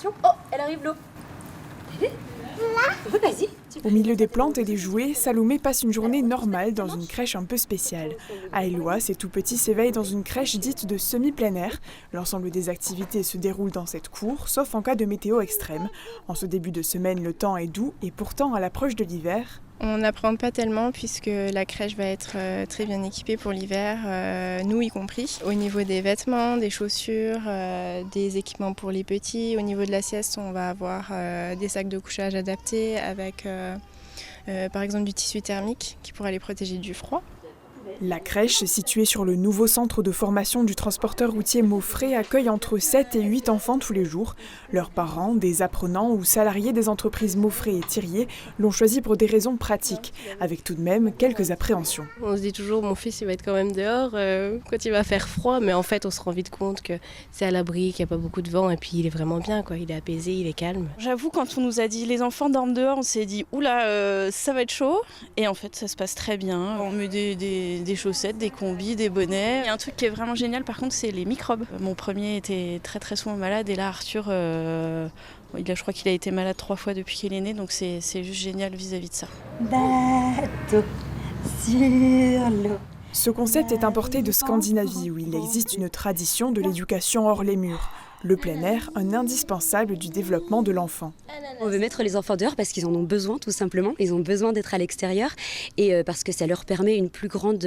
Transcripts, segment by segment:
Attention, oh, elle arrive l'eau. Vas-y. Au milieu des plantes et des jouets, Salomé passe une journée normale dans une crèche un peu spéciale. À Eloi, ces tout petits s'éveillent dans une crèche dite de semi-plein air. L'ensemble des activités se déroulent dans cette cour, sauf en cas de météo extrême. En ce début de semaine, le temps est doux et pourtant, à l'approche de l'hiver... On n'appréhende pas tellement puisque la crèche va être très bien équipée pour l'hiver, nous y compris. Au niveau des vêtements, des chaussures, des équipements pour les petits. Au niveau de la sieste, on va avoir des sacs de couchage adaptés avec par exemple du tissu thermique qui pourra les protéger du froid. La crèche, située sur le nouveau centre de formation du transporteur routier Maufrais, accueille entre 7 et 8 enfants tous les jours. Leurs parents, des apprenants ou salariés des entreprises Maufrais et Thirier l'ont choisi pour des raisons pratiques, avec tout de même quelques appréhensions. On se dit toujours, mon fils il va être quand même dehors quand il va faire froid, mais en fait on se rend vite compte que c'est à l'abri, qu'il n'y a pas beaucoup de vent et puis il est vraiment bien, quoi. Il est apaisé, il est calme. J'avoue, quand on nous a dit les enfants dorment dehors, on s'est dit oula, ça va être chaud. Et en fait ça se passe très bien. On met des chaussettes, des combis, des bonnets. Il y a un truc qui est vraiment génial par contre, c'est les microbes. Mon premier était très souvent malade et là Arthur, je crois qu'il a été malade 3 fois depuis qu'il est né, donc c'est juste génial vis-à-vis de ça. Bateau sur l'eau. Ce concept est importé de Scandinavie, où il existe une tradition de l'éducation hors les murs. Le plein air, un indispensable du développement de l'enfant. On veut mettre les enfants dehors parce qu'ils en ont besoin tout simplement. Ils ont besoin d'être à l'extérieur et parce que ça leur permet un plus grand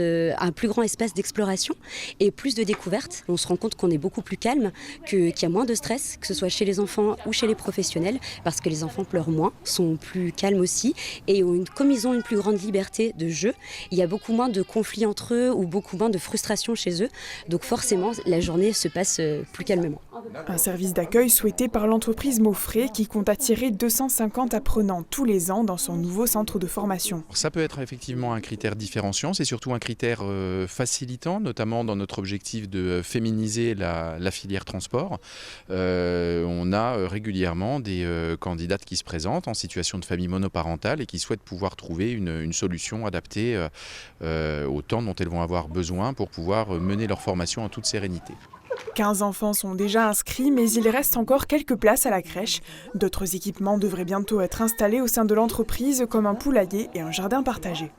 espace d'exploration et plus de découvertes. On se rend compte qu'on est beaucoup plus calme, qu'il y a moins de stress, que ce soit chez les enfants ou chez les professionnels, parce que les enfants pleurent moins, sont plus calmes aussi et comme ils ont une plus grande liberté de jeu, il y a beaucoup moins de conflits entre eux ou beaucoup moins de frustration chez eux. Donc forcément, la journée se passe plus calmement. Un service d'accueil souhaité par l'entreprise Maufrais qui compte attirer 250 apprenants tous les ans dans son nouveau centre de formation. Ça peut être effectivement un critère différenciant, c'est surtout un critère facilitant, notamment dans notre objectif de féminiser la filière transport. On a régulièrement des candidates qui se présentent en situation de famille monoparentale et qui souhaitent pouvoir trouver une solution adaptée au temps dont elles vont avoir besoin pour pouvoir mener leur formation en toute sérénité. 15 enfants sont déjà inscrits, mais il reste encore quelques places à la crèche. D'autres équipements devraient bientôt être installés au sein de l'entreprise, comme un poulailler et un jardin partagé.